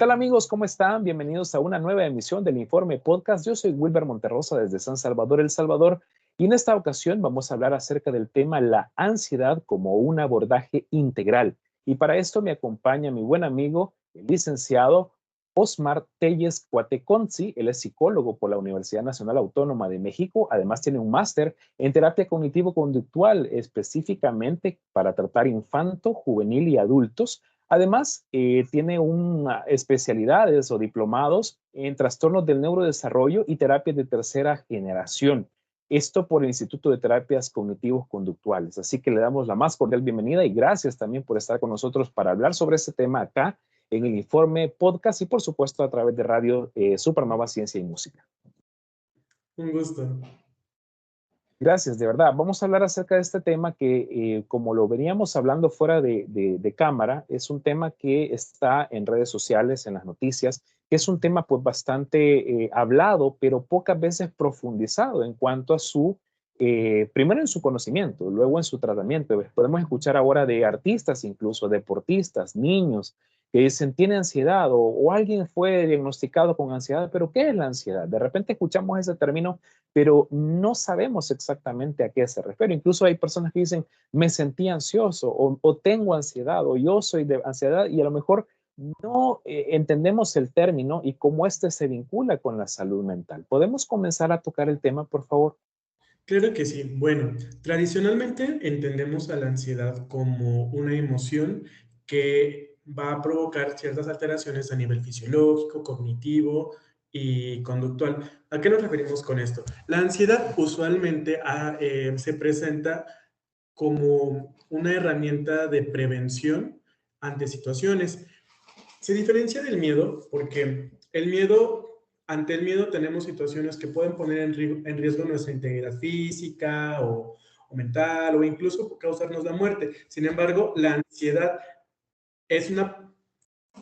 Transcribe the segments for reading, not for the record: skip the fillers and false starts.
tal amigos? ¿Cómo están? Bienvenidos a una nueva emisión del Informe Podcast. Yo soy Wilber Monterrosa desde San Salvador, El Salvador, y en esta ocasión vamos a hablar acerca del tema la ansiedad como un abordaje integral. Y para esto me acompaña mi buen amigo, el licenciado Osmar Telles Cuateconzi. Él es psicólogo por la Universidad Nacional Autónoma de México. Además tiene un máster en terapia cognitivo-conductual, específicamente para tratar infanto, juvenil y adultos. Además, tiene una especialidades o diplomados en trastornos del neurodesarrollo y terapias de tercera generación. Esto por el Instituto de Terapias Cognitivos Conductuales. Así que le damos la más cordial bienvenida y gracias también por estar con nosotros para hablar sobre este tema acá en el Informe Podcast y por supuesto a través de Radio Supernova Ciencia y Música. Un gusto. Gracias, de verdad. Vamos a hablar acerca de este tema que, como lo veníamos hablando fuera de cámara, es un tema que está en redes sociales, en las noticias, que es un tema pues bastante hablado, pero pocas veces profundizado en cuanto a su, primero en su conocimiento, luego en su tratamiento. Podemos escuchar ahora de artistas, incluso deportistas, niños, que dicen tiene ansiedad o alguien fue diagnosticado con ansiedad, pero ¿qué es la ansiedad? De repente escuchamos ese término pero no sabemos exactamente a qué se refiere. Incluso hay personas que dicen, me sentí ansioso o tengo ansiedad o yo soy de ansiedad y a lo mejor no entendemos el término y cómo este se vincula con la salud mental. ¿Podemos comenzar a tocar el tema, por favor? Claro que sí. Bueno, tradicionalmente entendemos a la ansiedad como una emoción que va a provocar ciertas alteraciones a nivel fisiológico, cognitivo y conductual. ¿A qué nos referimos con esto? La ansiedad usualmente se presenta como una herramienta de prevención ante situaciones. Se diferencia del miedo porque ante el miedo tenemos situaciones que pueden poner en riesgo nuestra integridad física o mental o incluso causarnos la muerte. Sin embargo, la ansiedad es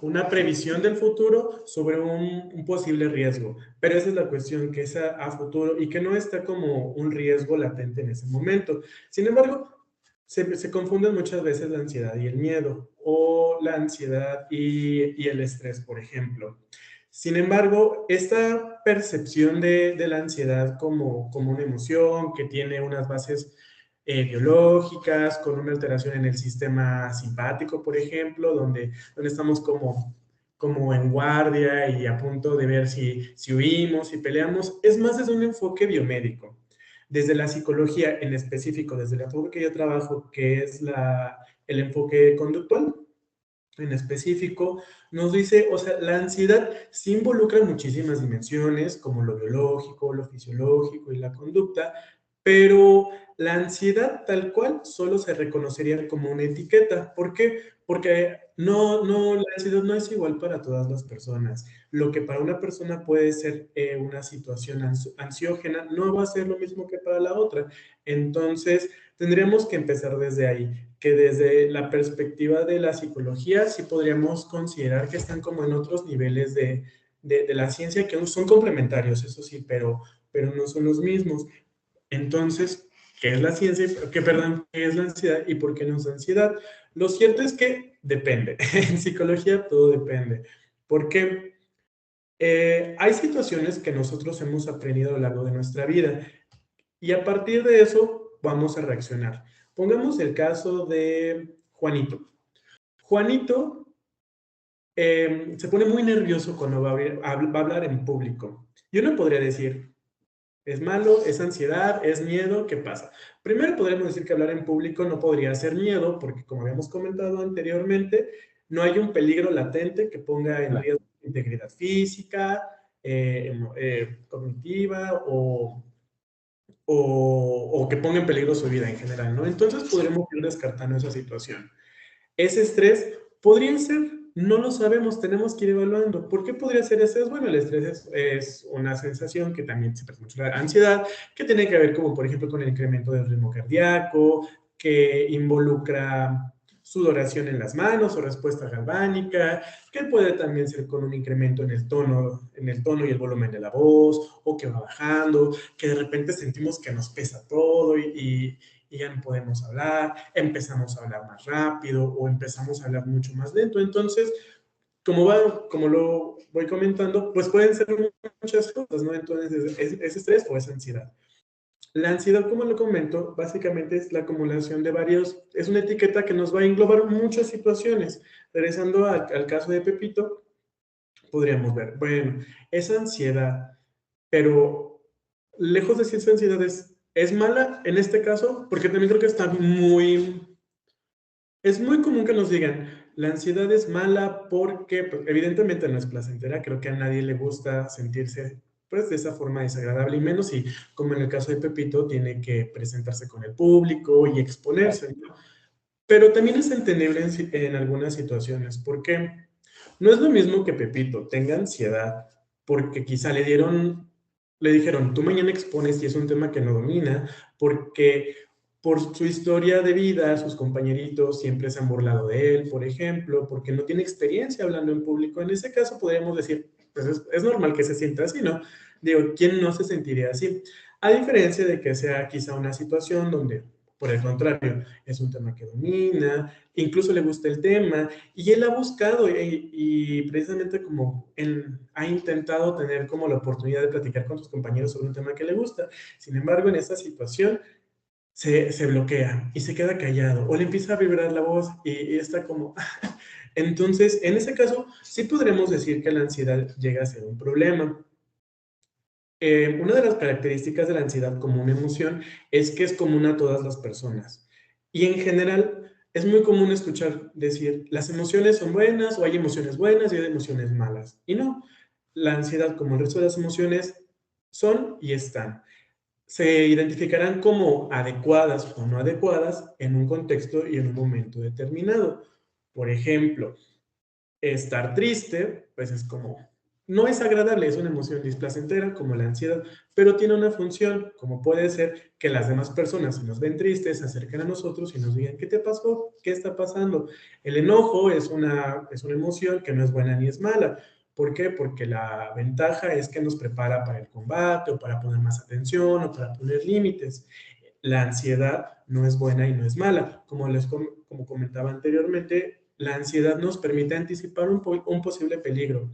una previsión del futuro sobre un posible riesgo. Pero esa es la cuestión, que es a futuro y que no está como un riesgo latente en ese momento. Sin embargo, se confunden muchas veces la ansiedad y el miedo, o la ansiedad y el estrés, por ejemplo. Sin embargo, esta percepción de la ansiedad como una emoción que tiene unas bases biológicas, con una alteración en el sistema simpático, por ejemplo, donde estamos como en guardia y a punto de ver si huimos, si peleamos, es más desde un enfoque biomédico. Desde la psicología en específico, desde el enfoque que yo trabajo, que es el enfoque conductual, en específico, nos dice, o sea, la ansiedad sí involucra muchísimas dimensiones, como lo biológico, lo fisiológico y la conducta, pero la ansiedad tal cual solo se reconocería como una etiqueta. ¿Por qué? Porque la ansiedad no es igual para todas las personas. Lo que para una persona puede ser una situación ansiógena, no va a ser lo mismo que para la otra. Entonces, tendríamos que empezar desde ahí, que desde la perspectiva de la psicología sí podríamos considerar que están como en otros niveles de la ciencia que son complementarios, eso sí, pero no son los mismos. Entonces, ¿qué es la ciencia? Perdón, ¿qué es la ansiedad y por qué nos da ansiedad? Lo cierto es que depende. En psicología todo depende. Porque hay situaciones que nosotros hemos aprendido a lo largo de nuestra vida y a partir de eso vamos a reaccionar. Pongamos el caso de Juanito. Juanito se pone muy nervioso cuando va a hablar en público. Yo no podría decir, es malo, es ansiedad, es miedo, ¿qué pasa? Primero podríamos decir que hablar en público no podría ser miedo, porque como habíamos comentado anteriormente, no hay un peligro latente que ponga en Claro. riesgo la integridad física, cognitiva o que ponga en peligro su vida en general, ¿no? Entonces podremos ir descartando esa situación. Ese estrés podría ser, no lo sabemos, tenemos que ir evaluando. ¿Por qué podría ser estrés? Bueno, el estrés es una sensación que también se parece mucho a la ansiedad, que tiene que ver como por ejemplo con el incremento del ritmo cardíaco, que involucra sudoración en las manos o respuesta galvánica, que puede también ser con un incremento en el tono y el volumen de la voz, o que va bajando, que de repente sentimos que nos pesa todo y ya no podemos hablar, empezamos a hablar más rápido o empezamos a hablar mucho más lento. Entonces, como lo voy comentando, pues pueden ser muchas cosas, ¿no? Entonces, es estrés o es ansiedad. La ansiedad, como lo comento, básicamente es la acumulación de varios, es una etiqueta que nos va a englobar muchas situaciones. Regresando al caso de Pepito, podríamos ver, bueno, esa ansiedad, pero lejos de si esa ansiedad es mala en este caso, porque también creo que es muy común que nos digan, la ansiedad es mala porque pues, evidentemente no es placentera, creo que a nadie le gusta sentirse pues de esa forma desagradable y menos si, como en el caso de Pepito, tiene que presentarse con el público y Claro. exponerse, ¿no? Pero también es entendible en algunas situaciones, porque no es lo mismo que Pepito tenga ansiedad porque quizá le dijeron, tú mañana expones y es un tema que no domina, porque por su historia de vida, sus compañeritos siempre se han burlado de él, por ejemplo, porque no tiene experiencia hablando en público. En ese caso podríamos decir, pues es normal que se sienta así, ¿no? Digo, ¿quién no se sentiría así? A diferencia de que sea quizá una situación donde, por el contrario, es un tema que domina, incluso le gusta el tema, y él ha buscado y precisamente como él ha intentado tener como la oportunidad de platicar con sus compañeros sobre un tema que le gusta. Sin embargo, en esta situación se bloquea y se queda callado o le empieza a vibrar la voz y está como... Entonces, en ese caso, sí podremos decir que la ansiedad llega a ser un problema. Una de las características de la ansiedad como una emoción es que es común a todas las personas. Y en general es muy común escuchar decir, las emociones son buenas o hay emociones buenas y hay emociones malas. Y no, la ansiedad como el resto de las emociones son y están. Se identificarán como adecuadas o no adecuadas en un contexto y en un momento determinado. Por ejemplo, estar triste, pues es como, no es agradable, es una emoción displacentera como la ansiedad, pero tiene una función, como puede ser que las demás personas, si nos ven tristes, se acerquen a nosotros y nos digan, ¿qué te pasó? ¿Qué está pasando? El enojo es una emoción que no es buena ni es mala. ¿Por qué? Porque la ventaja es que nos prepara para el combate o para poner más atención o para poner límites. La ansiedad no es buena y no es mala. Como comentaba anteriormente, la ansiedad nos permite anticipar un posible peligro.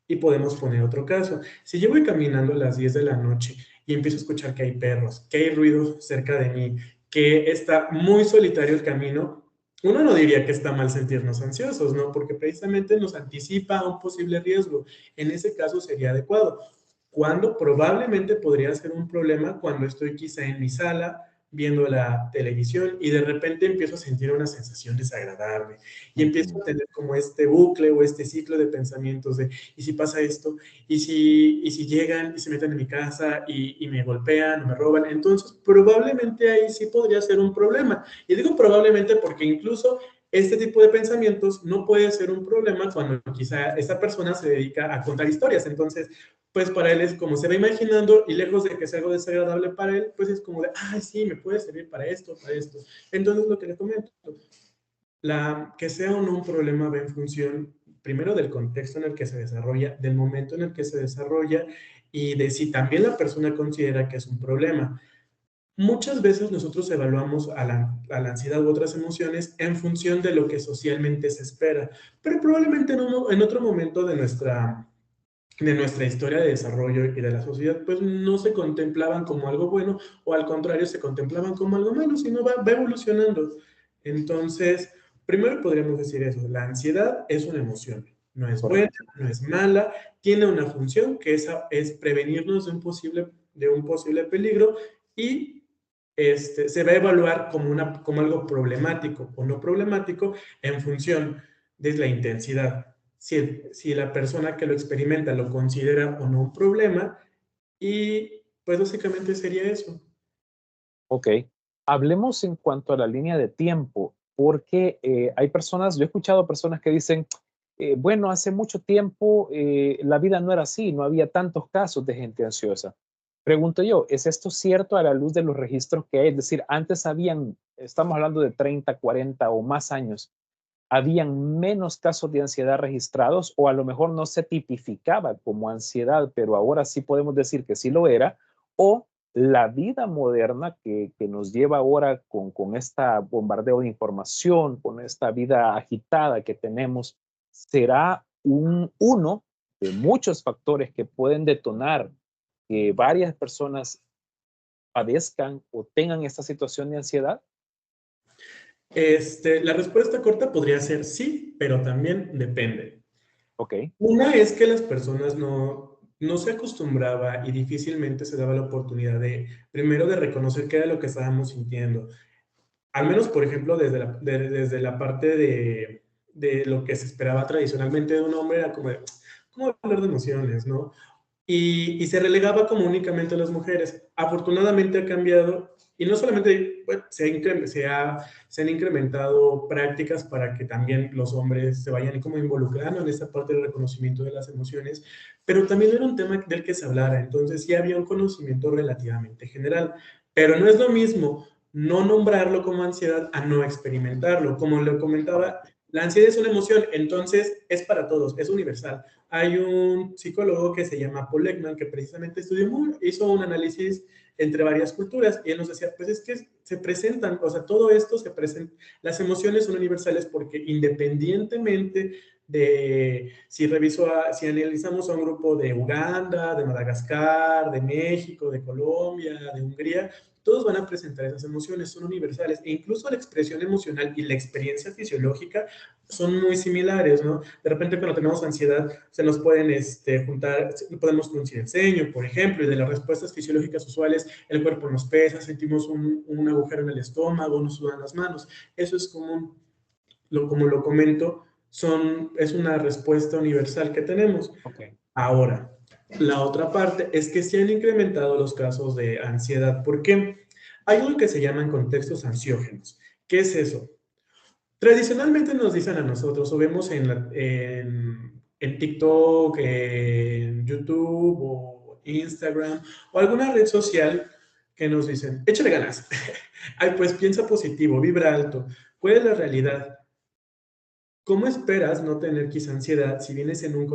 Y podemos poner otro caso. Si yo voy caminando a las 10 de la noche y empiezo a escuchar que hay perros, que hay ruido cerca de mí, que está muy solitario el camino, uno no diría que está mal sentirnos ansiosos, ¿no? Porque precisamente nos anticipa un posible riesgo. En ese caso sería adecuado. Cuando probablemente podría ser un problema cuando estoy quizá en mi sala viendo la televisión y de repente empiezo a sentir una sensación desagradable y empiezo Ujú. a tener como este bucle o este ciclo de pensamientos de, ¿y si pasa esto? Y si llegan y se meten en mi casa y me golpean o me roban? Entonces, probablemente ahí sí podría ser un problema. Y digo probablemente porque incluso este tipo de pensamientos no puede ser un problema cuando quizá esa persona se dedica a contar historias. Entonces, pues para él es como se va imaginando y lejos de que sea algo desagradable para él, pues es como de, ay, sí, me puede servir para esto, para esto. Entonces, lo que le comento, que sea o no un problema va en función, primero, del contexto en el que se desarrolla, del momento en el que se desarrolla y de si también la persona considera que es un problema. Muchas veces nosotros evaluamos a la ansiedad u otras emociones en función de lo que socialmente se espera, pero probablemente en otro momento de nuestra historia de desarrollo y de la sociedad, pues no se contemplaban como algo bueno o al contrario se contemplaban como algo malo, sino va evolucionando. Entonces, primero podríamos decir eso, la ansiedad es una emoción, no es buena, Correcto. no es mala, tiene una función que es prevenirnos de un posible peligro y se va a evaluar como algo problemático o no problemático en función de la intensidad si la persona que lo experimenta lo considera o no un problema y pues básicamente sería eso. Ok. Hablemos en cuanto a la línea de tiempo, porque hay personas, yo he escuchado personas que dicen, bueno, hace mucho tiempo la vida no era así, no había tantos casos de gente ansiosa. Pregunto yo, ¿es esto cierto a la luz de los registros que hay? Es decir, antes habían, estamos hablando de 30, 40 o más años, habían menos casos de ansiedad registrados o a lo mejor no se tipificaba como ansiedad, pero ahora sí podemos decir que sí lo era, o la vida moderna que nos lleva ahora con esta bombardeo de información, con esta vida agitada que tenemos, ¿será uno de muchos factores que pueden detonar que varias personas padezcan o tengan esta situación de ansiedad? La respuesta corta podría ser sí, pero también depende. Ok, Una es que las personas no se acostumbraba y difícilmente se daba la oportunidad de, primero, de reconocer qué era lo que estábamos sintiendo. Al menos, por ejemplo, desde la parte de lo que se esperaba tradicionalmente de un hombre, era como de, ¿cómo hablar de emociones, no? Y se relegaba como únicamente a las mujeres. Afortunadamente ha cambiado y no solamente bueno, se han incrementado prácticas para que también los hombres se vayan como involucrando en esta parte del reconocimiento de las emociones, pero también era un tema del que se hablara, entonces sí había un conocimiento relativamente general, pero no es lo mismo no nombrarlo como ansiedad a no experimentarlo. Como le comentaba, correcto. la ansiedad es una emoción, entonces es para todos, es universal. Hay un psicólogo que se llama Paul Ekman que precisamente hizo un análisis entre varias culturas y él nos decía, pues es que se presentan, o sea, todo esto se presenta, las emociones son universales porque independientemente de si analizamos a un grupo de Uganda, de Madagascar, de México, de Colombia, de Hungría, todos van a presentar esas emociones, son universales e incluso la expresión emocional y la experiencia fisiológica son muy similares, ¿no? De repente cuando tenemos ansiedad se nos pueden juntar, podemos fruncir el ceño, por ejemplo, y de las respuestas fisiológicas usuales, el cuerpo nos pesa, sentimos un agujero en el estómago, nos sudan las manos. Eso es común. Como lo comento, es una respuesta universal que tenemos. Ok, Ahora, la otra parte es que se han incrementado los casos de ansiedad. ¿Por qué? Hay algo que se llaman contextos ansiógenos. ¿Qué es eso? Tradicionalmente nos dicen a nosotros, o vemos en TikTok, en YouTube o Instagram, o alguna red social que nos dicen, échale ganas. Ay, pues piensa positivo, vibra alto. ¿Cuál es la realidad? ¿Cómo esperas no tener quizá ansiedad si vives en un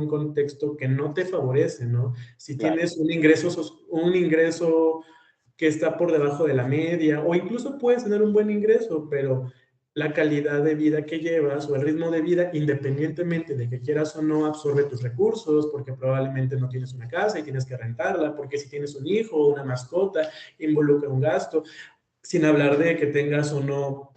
contexto que no te favorece, ¿no? Si claro. tienes un ingreso que está por debajo de la media, o incluso puedes tener un buen ingreso, pero la calidad de vida que llevas o el ritmo de vida, independientemente de que quieras o no, absorbe tus recursos, porque probablemente no tienes una casa y tienes que rentarla, porque si tienes un hijo o una mascota, involucra un gasto, sin hablar de que tengas o no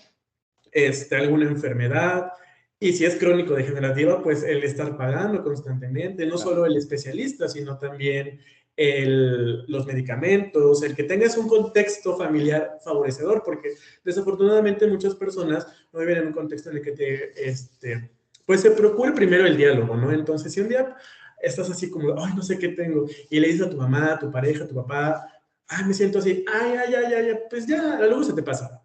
alguna enfermedad. Y si es crónico-degenerativa, pues el estar pagando constantemente, no Claro. solo el especialista, sino también los medicamentos, el que tengas un contexto familiar favorecedor, porque desafortunadamente muchas personas no viven en un contexto en el que pues se procure primero el diálogo, ¿no? Entonces, si un día estás así como, ay, no sé qué tengo, y le dices a tu mamá, a tu pareja, a tu papá, ay, me siento así, ay, ay, ay, ay, ay, pues ya, luego se te pasa.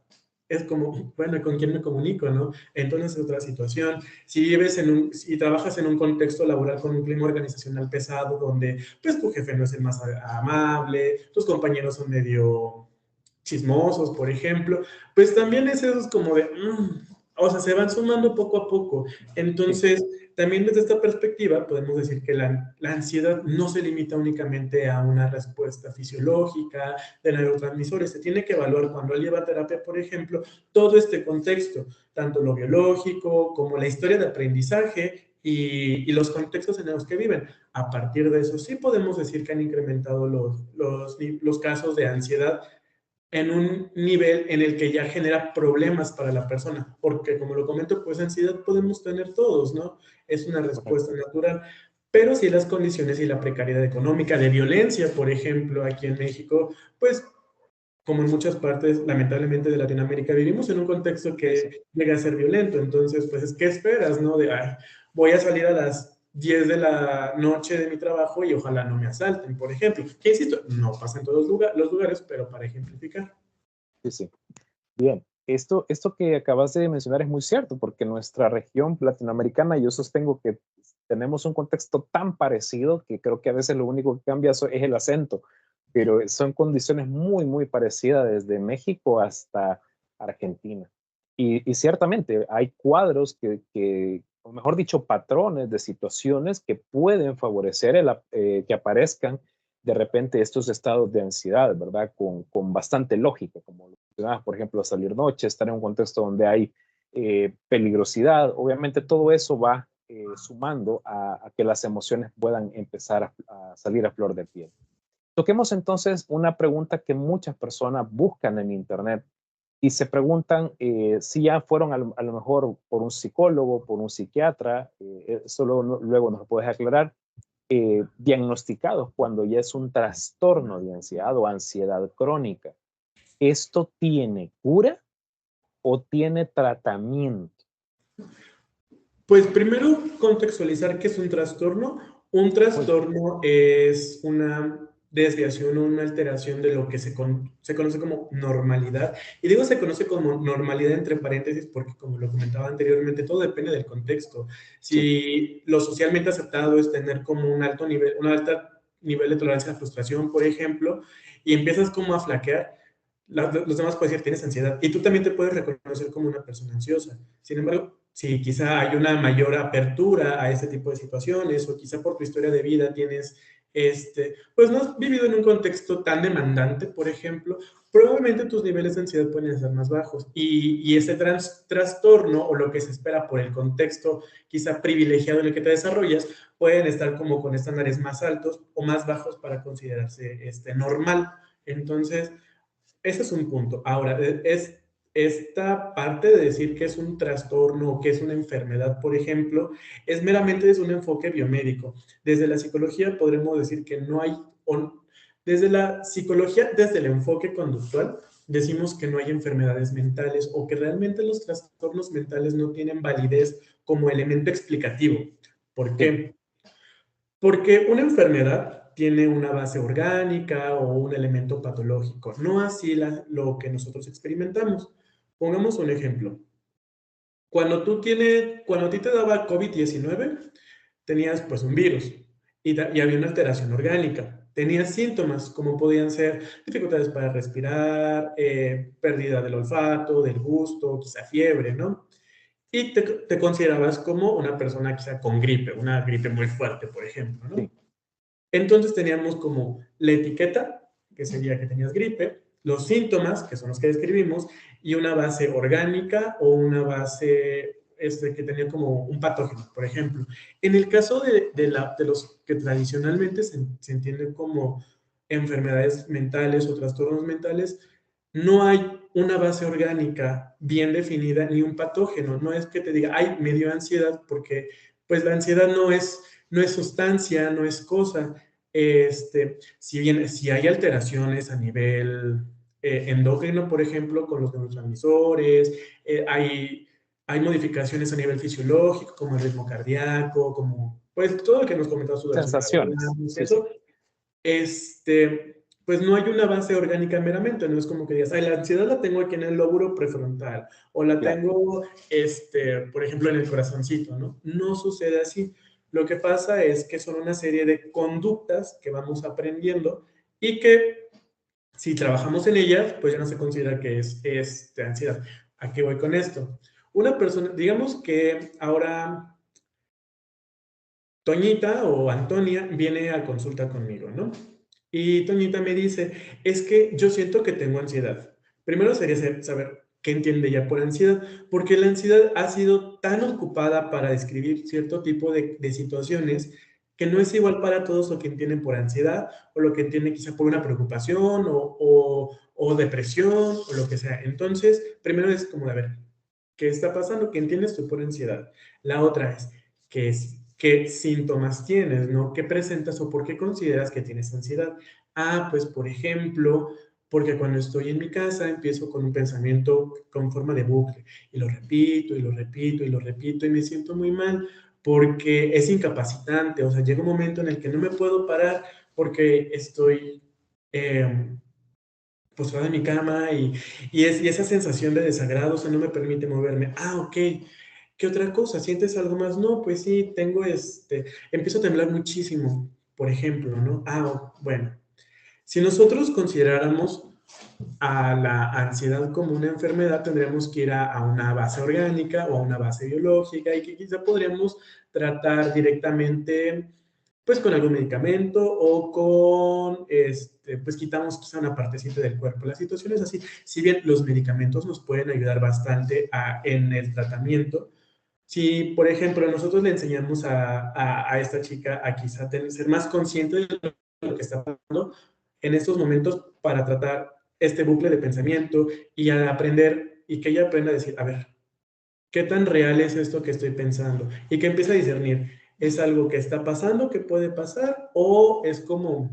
Es como, bueno, ¿con quién me comunico, no? Entonces es otra situación. Si trabajas en un contexto laboral con un clima organizacional pesado, donde pues tu jefe no es el más amable, tus compañeros son medio chismosos, por ejemplo, pues también es eso es como de, o sea, se van sumando poco a poco. Sí, Entonces, también desde esta perspectiva podemos decir que la ansiedad no se limita únicamente a una respuesta fisiológica de neurotransmisores, se tiene que evaluar cuando él lleva terapia, por ejemplo, todo este contexto, tanto lo biológico como la historia de aprendizaje y los contextos en los que viven. A partir de eso, sí podemos decir que han incrementado los casos de ansiedad en un nivel en el que ya genera problemas para la persona, porque como lo comento, pues ansiedad podemos tener todos, ¿no? Es una respuesta correcto. natural, pero si las condiciones y la precariedad económica de violencia, por ejemplo, aquí en México, pues como en muchas partes, lamentablemente, de Latinoamérica, vivimos en un contexto Sí, sí. que llega a ser violento. Entonces, pues, ¿qué esperas, no? De, ay, voy a salir a las 10 de la noche de mi trabajo y ojalá no me asalten, por ejemplo. Que insisto, no pasa en todos los lugares, pero para ejemplificar. Sí, sí. Bien, esto que acabas de mencionar es muy cierto, porque nuestra región latinoamericana, yo sostengo que tenemos un contexto tan parecido que creo que a veces lo único que cambia es el acento, pero son condiciones muy, muy parecidas desde México hasta Argentina. Y ciertamente hay cuadros o mejor dicho, patrones de situaciones que pueden favorecer que aparezcan de repente estos estados de ansiedad, ¿verdad? Con bastante lógica, como lo mencionabas, por ejemplo, salir noche, estar en un contexto donde hay peligrosidad, obviamente todo eso va sumando a que las emociones puedan empezar a salir a flor de piel. Toquemos entonces una pregunta que muchas personas buscan en Internet y se preguntan si ya fueron a lo mejor por un psicólogo, por un psiquiatra, eso luego nos lo puedes aclarar, diagnosticados cuando ya es un trastorno de ansiedad o ansiedad crónica. ¿Esto tiene cura o tiene tratamiento? Pues primero contextualizar qué es un trastorno. Un trastorno es una desviación o una alteración de lo que se conoce como normalidad. Y digo se conoce como normalidad entre paréntesis porque, como lo comentaba anteriormente, todo depende del contexto. Si Sí. lo socialmente aceptado es tener como un alto nivel de tolerancia a la frustración, por ejemplo, y empiezas como a flaquear, los demás pueden decir, tienes ansiedad. Y tú también te puedes reconocer como una persona ansiosa. Sin embargo, si quizá hay una mayor apertura a este tipo de situaciones o quizá por tu historia de vida tienes, pues no has vivido en un contexto tan demandante, por ejemplo, probablemente tus niveles de ansiedad pueden ser más bajos y ese trastorno o lo que se espera por el contexto quizá privilegiado en el que te desarrollas pueden estar como con estándares más altos o más bajos para considerarse normal. Entonces, ese es un punto. Ahora, es esta parte de decir que es un trastorno o que es una enfermedad, por ejemplo, es meramente desde un enfoque biomédico. Desde la psicología podremos decir que no hay, desde la psicología, desde el enfoque conductual, decimos que no hay enfermedades mentales o que realmente los trastornos mentales no tienen validez como elemento explicativo. ¿Por Sí. qué? Porque una enfermedad tiene una base orgánica o un elemento patológico, no así lo que nosotros experimentamos. Pongamos un ejemplo. Cuando a ti te daba COVID-19, tenías pues un virus y había una alteración orgánica. Tenías síntomas como podían ser dificultades para respirar, pérdida del olfato, del gusto, quizá fiebre, ¿no? Y te considerabas como una persona quizá con gripe, una gripe muy fuerte, por ejemplo, ¿no? Sí. Entonces teníamos como la etiqueta, que sería que tenías gripe, los síntomas, que son los que describimos, y una base orgánica o una base que tenía como un patógeno, por ejemplo. En el caso de los que tradicionalmente se entienden como enfermedades mentales o trastornos mentales, no hay una base orgánica bien definida ni un patógeno. No es que te diga, ay, me dio ansiedad, porque pues la ansiedad no es sustancia, no es cosa. Si bien si hay alteraciones a nivel endógeno, por ejemplo, con los neurotransmisores, hay modificaciones a nivel fisiológico, como el ritmo cardíaco, como pues todo lo que nos comentaba sudoración Sensaciones. cavernosa, Sí, sí. eso, pues no hay una base orgánica meramente, no es como que digas, ay, la ansiedad la tengo aquí en el lóbulo prefrontal, o la Claro. tengo, por ejemplo, en el corazoncito, ¿no? No sucede así. Lo que pasa es que son una serie de conductas que vamos aprendiendo y que si trabajamos en ellas, pues ya no se considera que es ansiedad. ¿A qué voy con esto? Una persona, digamos que ahora Toñita o Antonia viene a consulta conmigo, ¿no? Y Toñita me dice, es que yo siento que tengo ansiedad. Primero sería saber qué entiende ella por ansiedad, porque la ansiedad ha sido tan ocupada para describir cierto tipo de situaciones que no es igual para todos lo que entienden por ansiedad o lo que entienden quizá por una preocupación o depresión o lo que sea. Entonces, primero es como de, a ver, ¿qué está pasando? ¿Qué entiendes tú por ansiedad? La otra es, ¿qué síntomas tienes, no? ¿Qué presentas o por qué consideras que tienes ansiedad? Ah, pues por ejemplo, porque cuando estoy en mi casa empiezo con un pensamiento con forma de bucle y lo repito y lo repito y lo repito y me siento muy mal porque es incapacitante, o sea, llega un momento en el que no me puedo parar porque estoy postrada en mi cama y esa sensación de desagrado, o sea, no me permite moverme. Ah, ok. ¿Qué otra cosa? ¿Sientes algo más? No, pues sí, tengo empiezo a temblar muchísimo, por ejemplo, ¿no? Ah, bueno. Si nosotros consideráramos a la ansiedad como una enfermedad, tendríamos que ir a una base orgánica o a una base biológica y que quizá podríamos tratar directamente pues con algún medicamento o con, pues quitamos quizá una partecita del cuerpo. La situación es así, si bien los medicamentos nos pueden ayudar bastante en el tratamiento, Si, por ejemplo, nosotros le enseñamos a esta chica a quizá ser más consciente de lo que está pasando en estos momentos para tratar este bucle de pensamiento y a aprender, y que ella aprenda a decir, a ver, ¿qué tan real es esto que estoy pensando? Y que empiece a discernir, ¿es algo que está pasando, que puede pasar? ¿O es como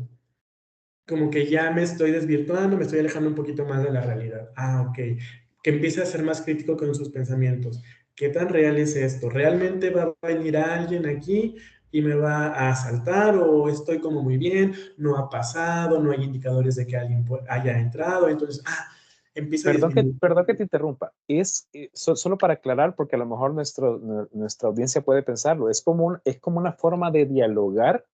que ya me estoy desvirtuando, me estoy alejando un poquito más de la realidad? Ah, ok. Que empiece a ser más crítico con sus pensamientos. ¿Qué tan real es esto? ¿Realmente va a venir alguien aquí y me va a asaltar? ¿O estoy como muy bien? ¿No ha pasado? ¿No hay indicadores de que alguien haya entrado? Entonces, empieza a disminuir. Perdón que te interrumpa. Es solo para aclarar, porque a lo mejor nuestra audiencia puede pensarlo. Es como una forma de dialogar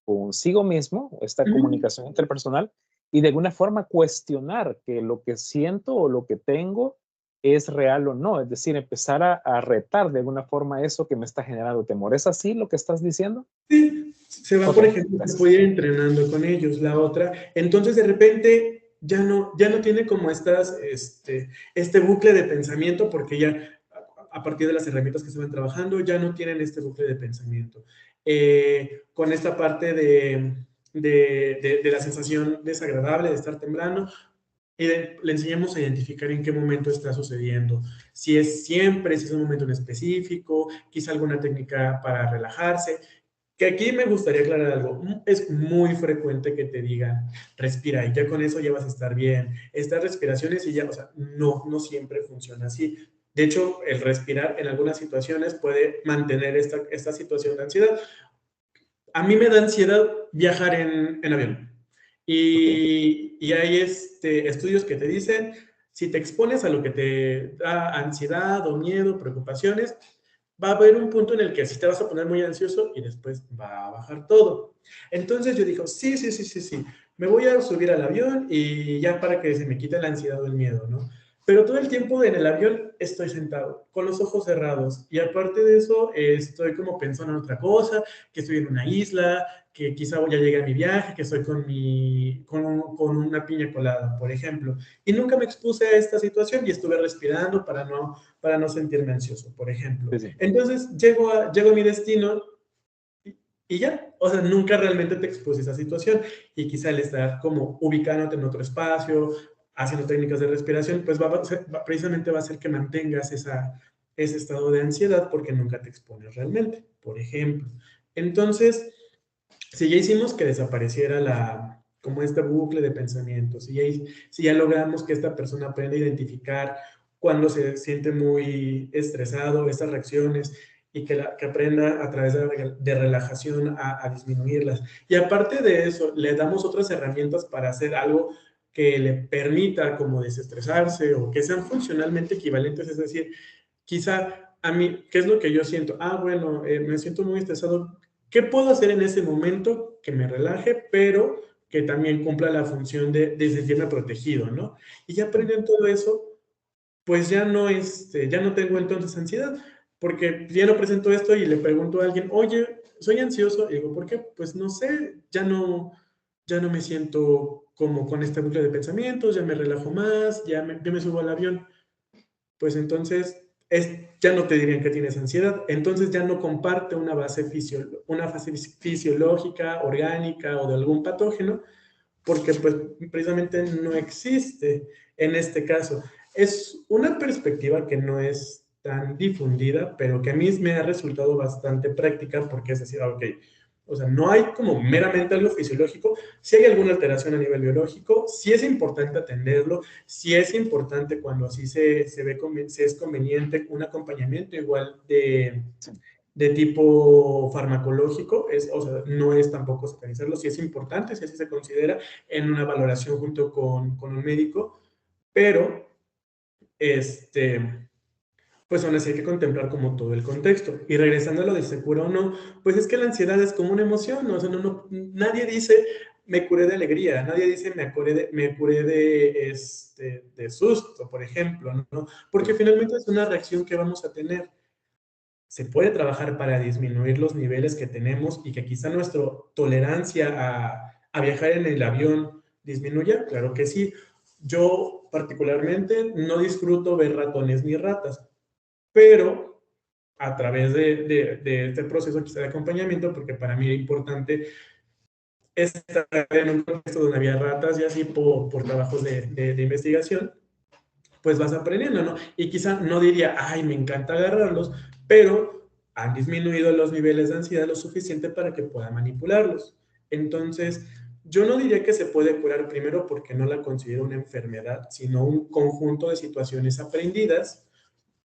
consigo mismo, esta Ujú. comunicación interpersonal, y de alguna forma cuestionar que lo que siento o lo que tengo es real o no. Es decir, empezar a retar de alguna forma eso que me está generando temor. ¿Es así lo que estás diciendo? Sí, se va, Ok, por ejemplo, se gracias. puede ir entrenando con ellos. La otra, entonces de repente ya no tiene como este bucle de pensamiento porque ya a partir de las herramientas que se van trabajando ya no tienen este bucle de pensamiento. Con esta parte de la sensación desagradable de estar temblando, le enseñamos a identificar en qué momento está sucediendo. Si es siempre, si es un momento en específico, quizá alguna técnica para relajarse. Que aquí me gustaría aclarar algo. Es muy frecuente que te digan, respira y ya con eso ya vas a estar bien. Estas respiraciones y ya, o sea, no siempre funciona así. De hecho, el respirar en algunas situaciones puede mantener esta situación de ansiedad. A mí me da ansiedad viajar en avión. Ok, Y hay estudios que te dicen, si te expones a lo que te da ansiedad o miedo, preocupaciones, va a haber un punto en el que sí te vas a poner muy ansioso y después va a bajar todo. Entonces yo digo, sí, sí, sí, sí, sí, me voy a subir al avión y ya para que se me quite la ansiedad o el miedo, ¿no? Pero todo el tiempo en el avión estoy sentado, con los ojos cerrados. Y aparte de eso, estoy como pensando en otra cosa, que estoy en una isla, que quizá ya llegue a mi viaje, que estoy con una piña colada, por ejemplo. Y nunca me expuse a esta situación y estuve respirando para no sentirme ansioso, por ejemplo. sí, sí. Entonces llego a mi destino y ya, o sea, nunca realmente te expuse a esa situación y quizá el estar como ubicándote en otro espacio, haciendo técnicas de respiración, pues precisamente va a hacer que mantengas ese estado de ansiedad porque nunca te expones realmente, por ejemplo. Entonces, si ya hicimos que desapareciera como este bucle de pensamientos, si ya logramos que esta persona aprenda a identificar cuando se siente muy estresado, estas reacciones, y que aprenda a través de relajación a disminuirlas. Y aparte de eso, le damos otras herramientas para hacer algo que le permita como desestresarse o que sean funcionalmente equivalentes, es decir, quizá a mí, ¿qué es lo que yo siento? Bueno, me siento muy estresado. ¿Qué puedo hacer en ese momento que me relaje, pero que también cumpla la función de sentirme protegido, ¿no? Y ya aprendiendo todo eso, pues ya no tengo entonces ansiedad, porque ya no presento esto y le pregunto a alguien, oye, soy ansioso, y digo, ¿por qué? Pues no sé, ya no me siento como con este bucle de pensamientos, ya me relajo más, ya me subo al avión, pues entonces ya no te dirían que tienes ansiedad, entonces ya no comparte una base fisiológica, orgánica o de algún patógeno, porque pues precisamente no existe en este caso. Es una perspectiva que no es tan difundida, pero que a mí me ha resultado bastante práctica porque es decir, ok, o sea, no hay como meramente algo fisiológico, si hay alguna alteración a nivel biológico, sí es importante atenderlo, sí es importante cuando así se es conveniente un acompañamiento igual Sí. de tipo farmacológico, o sea, no es tampoco satanizarlo, si es importante, si así se considera en una valoración junto con un médico, pero pues aún así hay que contemplar como todo el contexto. Y regresando a lo de se cura o no, pues es que la ansiedad es como una emoción, ¿no? O sea, nadie dice me curé de alegría, nadie dice me curé de susto, por ejemplo, ¿no? Porque Sí. finalmente es una reacción que vamos a tener. Se puede trabajar para disminuir los niveles que tenemos y que quizá nuestra tolerancia a viajar en el avión disminuya. Claro que sí. Yo particularmente no disfruto ver ratones ni ratas, pero a través de este proceso quizá de acompañamiento, porque para mí era importante estar en un contexto donde había ratas y así por trabajos de investigación, pues vas aprendiendo, ¿no? Y quizá no diría, ay, me encanta agarrarlos, pero han disminuido los niveles de ansiedad lo suficiente para que pueda manipularlos. Entonces, yo no diría que se puede curar primero porque no la considero una enfermedad, sino un conjunto de situaciones aprendidas.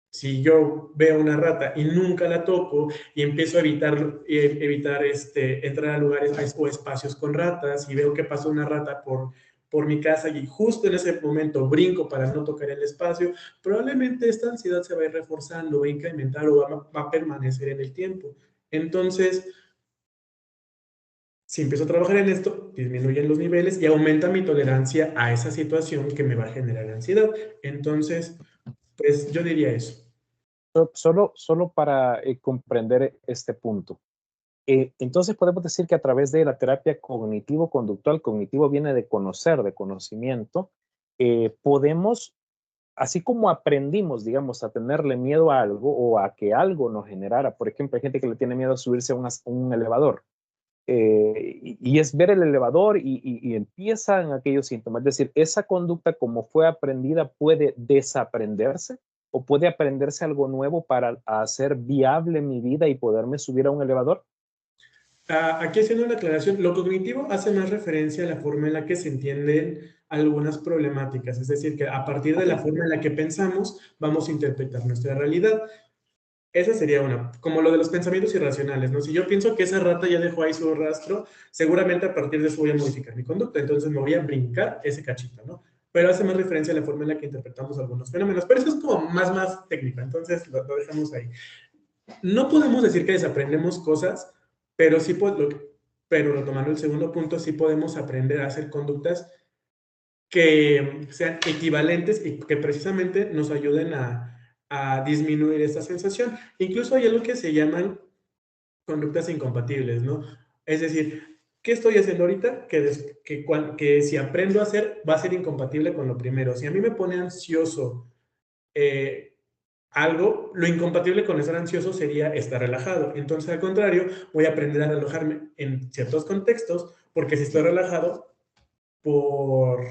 Si yo veo una rata y nunca la toco y empiezo a evitar entrar a lugares o espacios con ratas y veo que pasó una rata por mi casa y justo en ese momento brinco para no tocar el espacio, probablemente esta ansiedad se va a ir reforzando, va a incrementar o va a permanecer en el tiempo. Entonces, si empiezo a trabajar en esto, disminuyen los niveles y aumenta mi tolerancia a esa situación que me va a generar ansiedad. Entonces, pues yo diría eso. Solo para comprender este punto. Entonces podemos decir que a través de la terapia cognitivo-conductual, cognitivo viene de conocer, de conocimiento, podemos, así como aprendimos, digamos, a tenerle miedo a algo o a que algo nos generara, por ejemplo, hay gente que le tiene miedo a subirse a un elevador, y es ver el elevador y empiezan aquellos síntomas. Es decir, esa conducta como fue aprendida puede desaprenderse o puede aprenderse algo nuevo para hacer viable mi vida y poderme subir a un elevador. Aquí haciendo una aclaración, lo cognitivo hace más referencia a la forma en la que se entienden algunas problemáticas, es decir, que a partir de Ok, la forma en la que pensamos, vamos a interpretar nuestra realidad. Esa sería una, como lo de los pensamientos irracionales, ¿no? Si yo pienso que esa rata ya dejó ahí su rastro, seguramente a partir de eso voy a modificar mi conducta, entonces me voy a brincar ese cachito, ¿no? Pero hace más referencia a la forma en la que interpretamos algunos fenómenos, pero eso es como más técnico, entonces lo dejamos ahí. No podemos decir que desaprendemos cosas, pero sí, pero retomando el segundo punto, sí podemos aprender a hacer conductas que sean equivalentes y que precisamente nos ayuden a disminuir esta sensación. Incluso hay algo que se llaman conductas incompatibles, ¿no? Es decir, ¿qué estoy haciendo ahorita? Que si aprendo a hacer, va a ser incompatible con lo primero. Si a mí me pone ansioso, eh, algo, lo incompatible con estar ansioso sería estar relajado. Entonces, al contrario, voy a aprender a relajarme en ciertos contextos, porque si estoy relajado, por,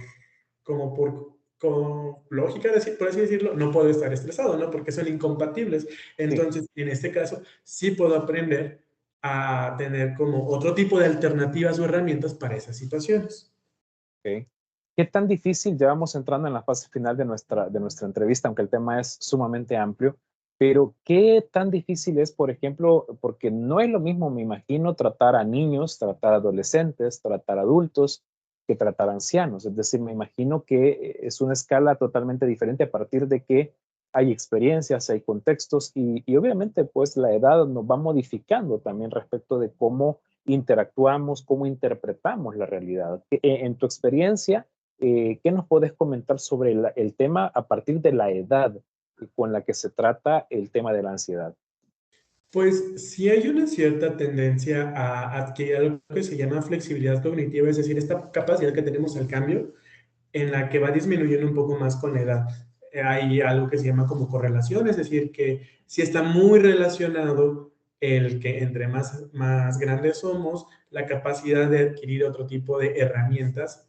con lógica, por así decirlo, no puedo estar estresado, ¿no? Porque son incompatibles. sí, Entonces, en este caso, sí puedo aprender a tener como otro tipo de alternativas o herramientas para esas situaciones. ok. ¿Qué tan difícil llevamos entrando en la fase final de nuestra entrevista, aunque el tema es sumamente amplio? Pero ¿qué tan difícil es, por ejemplo, porque no es lo mismo, me imagino, tratar a niños, tratar a adolescentes, tratar a adultos, que tratar a ancianos? Es decir, me imagino que es una escala totalmente diferente a partir de que hay experiencias, hay contextos y obviamente pues la edad nos va modificando también respecto de cómo interactuamos, cómo interpretamos la realidad. En tu experiencia, ¿qué nos puedes comentar sobre el tema a partir de la edad con la que se trata el tema de la ansiedad? Pues sí hay una cierta tendencia a adquirir algo que se llama flexibilidad cognitiva, es decir, esta capacidad que tenemos al cambio, en la que va disminuyendo un poco más con la edad. Hay algo que se llama como correlación, es decir, que si está muy relacionado el que entre más grandes somos, la capacidad de adquirir otro tipo de herramientas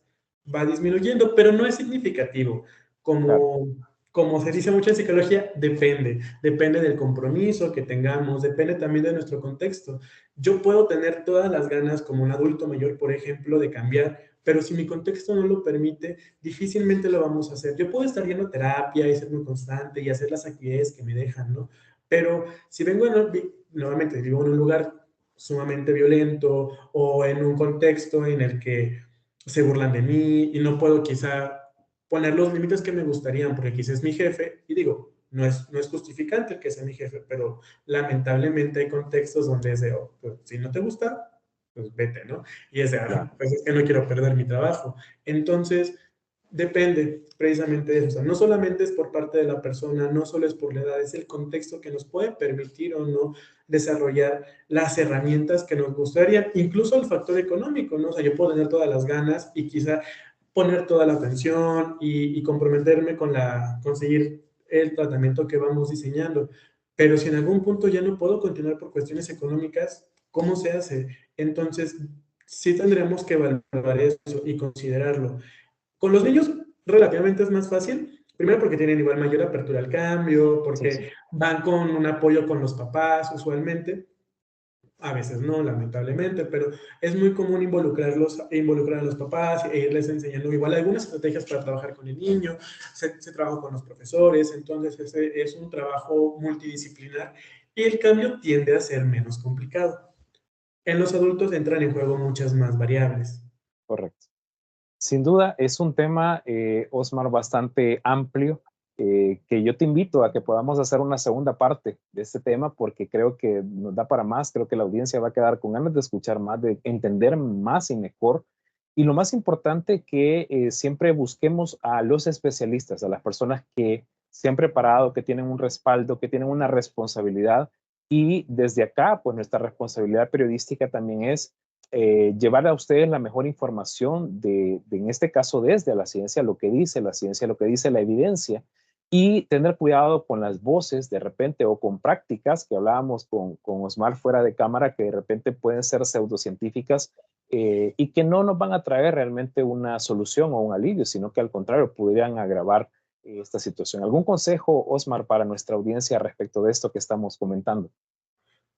va disminuyendo, pero no es significativo. Claro, Como se dice mucho en psicología, depende del compromiso que tengamos, depende también de nuestro contexto. Yo puedo tener todas las ganas como un adulto mayor, por ejemplo, de cambiar, pero si mi contexto no lo permite, difícilmente lo vamos a hacer. Yo puedo estar yendo a terapia y ser muy constante y hacer las actividades que me dejan, ¿no? Pero si vengo nuevamente, vivo en un lugar sumamente violento o en un contexto en el que se burlan de mí y no puedo quizá poner los límites que me gustarían porque quizá es mi jefe y digo, no es justificante el que sea mi jefe, pero lamentablemente hay contextos donde es de, oh, pues, si no te gusta, pues vete, ¿no? Y es de, claro. pues es que no quiero perder mi trabajo. Entonces, depende precisamente de eso. O sea, no solamente es por parte de la persona, no solo es por la edad, es el contexto que nos puede permitir o no desarrollar las herramientas que nos gustarían, incluso el factor económico, ¿no? O sea, yo puedo tener todas las ganas y quizá poner toda la atención y comprometerme con conseguir el tratamiento que vamos diseñando. pero si en algún punto ya no puedo continuar por cuestiones económicas, ¿cómo se hace? Entonces, sí tendremos que evaluar eso y considerarlo. Con los niños relativamente es más fácil, primero porque tienen igual mayor apertura al cambio, Sí, sí, porque van con un apoyo con los papás usualmente, a veces no, lamentablemente, pero es muy común involucrar a los papás e irles enseñando igual algunas estrategias para trabajar con el niño, se trabaja con los profesores, entonces ese es un trabajo multidisciplinar y el cambio tiende a ser menos complicado. En los adultos entran en juego muchas más variables. correcto. Sin duda, es un tema, Osmar, bastante amplio, que yo te invito a que podamos hacer una segunda parte de este tema porque creo que nos da para más, creo que la audiencia va a quedar con ganas de escuchar más, de entender más y mejor. Y lo más importante que siempre busquemos a los especialistas, a las personas que se han preparado, que tienen un respaldo, que tienen una responsabilidad. Y desde acá, pues nuestra responsabilidad periodística también es llevar a ustedes la mejor información en este caso, desde la ciencia, lo que dice la ciencia, lo que dice la evidencia, y tener cuidado con las voces de repente o con prácticas que hablábamos con Osmar fuera de cámara, que de repente pueden ser pseudocientíficas y que no nos van a traer realmente una solución o un alivio, sino que al contrario, podrían agravar esta situación. ¿Algún consejo, Osmar, para nuestra audiencia respecto de esto que estamos comentando?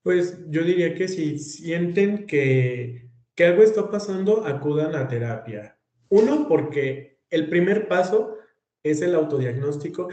Pues yo diría que si sienten que algo está pasando, acudan a terapia. Uno, porque el primer paso es el autodiagnóstico.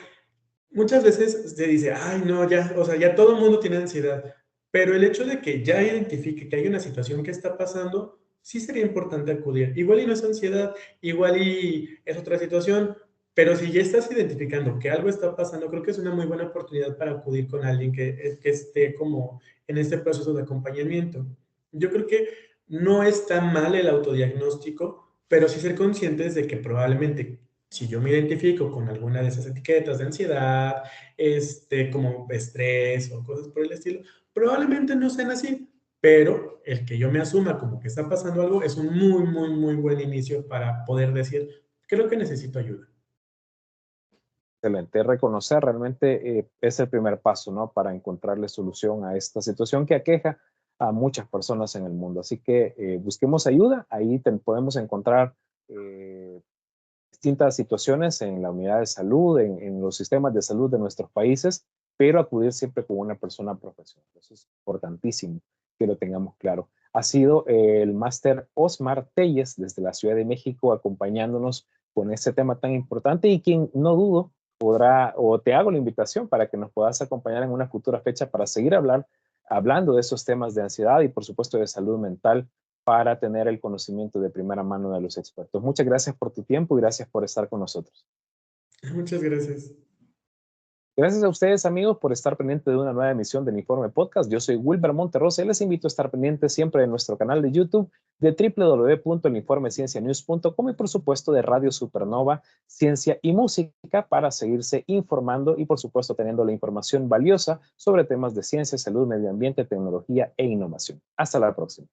Muchas veces se dice, ay, no, ya, o sea, ya todo el mundo tiene ansiedad, pero el hecho de que ya identifique que hay una situación que está pasando, sí sería importante acudir. Igual y no es ansiedad, igual y es otra situación, pero si ya estás identificando que algo está pasando, creo que es una muy buena oportunidad para acudir con alguien que esté como en este proceso de acompañamiento. Yo creo que no está mal el autodiagnóstico, pero sí ser conscientes de que probablemente si yo me identifico con alguna de esas etiquetas de ansiedad, como estrés o cosas por el estilo, probablemente no sean así, pero el que yo me asuma como que está pasando algo es un muy, muy, muy buen inicio para poder decir, creo que necesito ayuda. Excelente. Reconocer realmente es el primer paso, ¿no? Para encontrarle solución a esta situación que aqueja a muchas personas en el mundo. Así que busquemos ayuda. Ahí podemos encontrar eh, distintas situaciones en la unidad de salud, en los sistemas de salud de nuestros países, pero acudir siempre con una persona profesional. Eso es importantísimo que lo tengamos claro. Ha sido el máster Osmar Telles desde la Ciudad de México acompañándonos con este tema tan importante y quien no dudo podrá, o te hago la invitación para que nos puedas acompañar en una futura fecha para seguir hablando de esos temas de ansiedad y por supuesto de salud mental para tener el conocimiento de primera mano de los expertos. Muchas gracias por tu tiempo y gracias por estar con nosotros. Muchas gracias. Gracias a ustedes, amigos, por estar pendientes de una nueva emisión del Informe Podcast. Yo soy Wilber Monterrosa y les invito a estar pendientes siempre de nuestro canal de YouTube de www.elinformeciencianews.com y por supuesto de Radio Supernova, Ciencia y Música para seguirse informando y por supuesto teniendo la información valiosa sobre temas de ciencia, salud, medio ambiente, tecnología e innovación. Hasta la próxima.